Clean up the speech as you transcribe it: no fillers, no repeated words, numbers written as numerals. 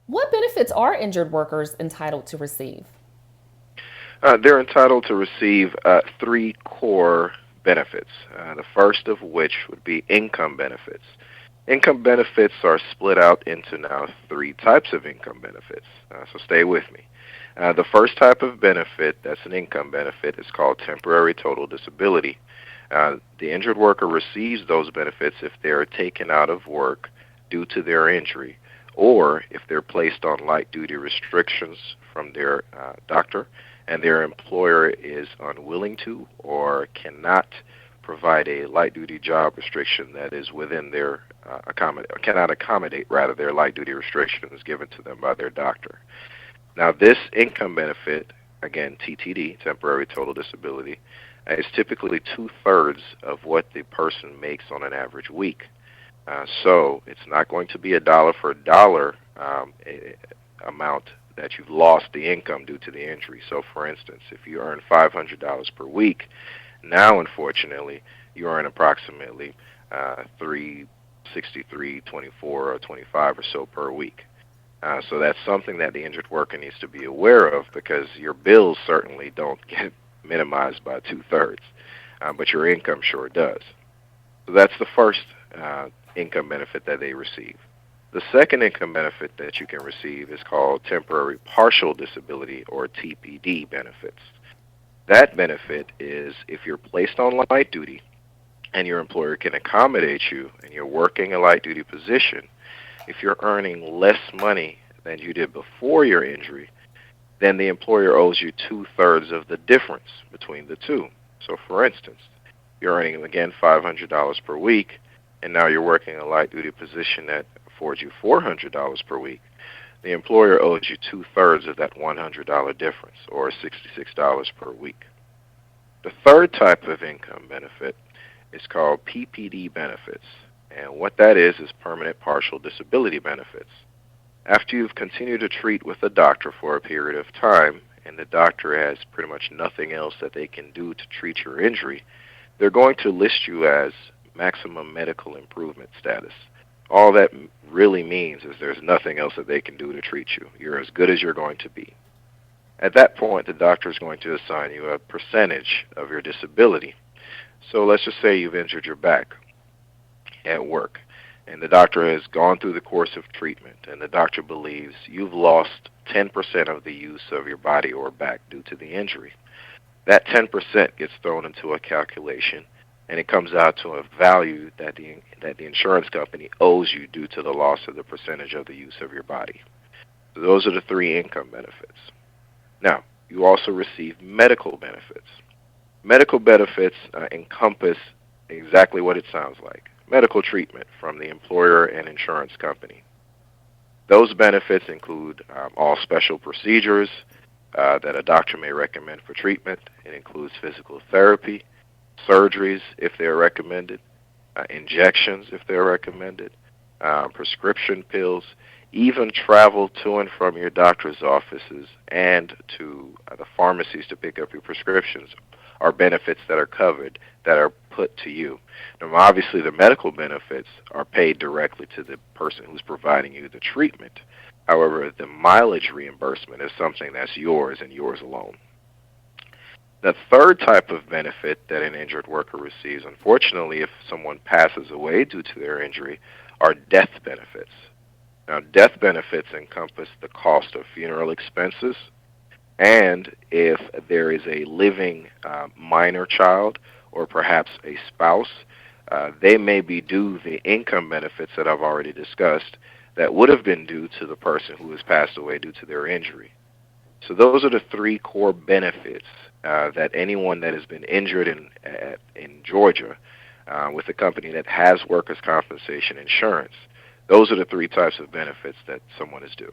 What benefits are injured workers entitled to receive? They're entitled to receive three core benefits, the first of which would be income benefits. Income benefits are split out into now three types of income benefits, so stay with me. The first type of benefit that's an income benefit is called temporary total disability. The injured worker receives those benefits if they are taken out of work due to their injury, or if they're placed on light duty restrictions from their doctor and their employer is unwilling to or cannot provide a light duty job restriction that is within their cannot accommodate rather their light duty restrictions given to them by their doctor. Now, this income benefit, again, TTD, temporary total disability, is typically two-thirds of what the person makes on an average week. So it's not going to be a dollar for dollar amount that you've lost the income due to the injury. So, for instance, if you earn $500 per week, now unfortunately you earn approximately 363, 24, or 25 or so per week. So that's something that the injured worker needs to be aware of because your bills certainly don't get minimized by two-thirds, but your income sure does. So that's the first income benefit that they receive. The second income benefit that you can receive is called temporary partial disability or TPD benefits. That benefit is if you're placed on light duty and your employer can accommodate you and you're working a light duty position, if you're earning less money than you did before your injury, then the employer owes you two-thirds of the difference between the two. So, for instance, you're earning, again, $500 per week, and now you're working a light-duty position that affords you $400 per week. The employer owes you two-thirds of that $100 difference, or $66 per week. The third type of income benefit is called PPD benefits, and what that is permanent partial disability benefits. After you've continued to treat with a doctor for a period of time, and the doctor has pretty much nothing else that they can do to treat your injury, they're going to list you as maximum medical improvement status. All that really means is there's nothing else that they can do to treat you. You're as good as you're going to be. At that point, the doctor is going to assign you a percentage of your disability. So let's just say you've injured your back at work, and the doctor has gone through the course of treatment, and the doctor believes you've lost 10% of the use of your body or back due to the injury. That 10% gets thrown into a calculation, and it comes out to a value that the insurance company owes you due to the loss of the percentage of the use of your body. So those are the three income benefits. Now, you also receive medical benefits. Medical benefits encompass exactly what it sounds like, medical treatment from the employer and insurance company. Those benefits include all special procedures that a doctor may recommend for treatment. It includes physical therapy, surgeries if they're recommended, injections if they're recommended, prescription pills, even travel to and from your doctor's offices and to the pharmacies to pick up your prescriptions are benefits that are covered that are put to you. Now, obviously, the medical benefits are paid directly to the person who's providing you the treatment. However, the mileage reimbursement is something that's yours and yours alone. The third type of benefit that an injured worker receives, unfortunately, if someone passes away due to their injury, are death benefits. Now, death benefits encompass the cost of funeral expenses, and if there is a living minor child or perhaps a spouse, they may be due the income benefits that I've already discussed that would have been due to the person who has passed away due to their injury. So those are the three core benefits that anyone that has been injured in Georgia with a company that has workers' compensation insurance, those are the three types of benefits that someone is due.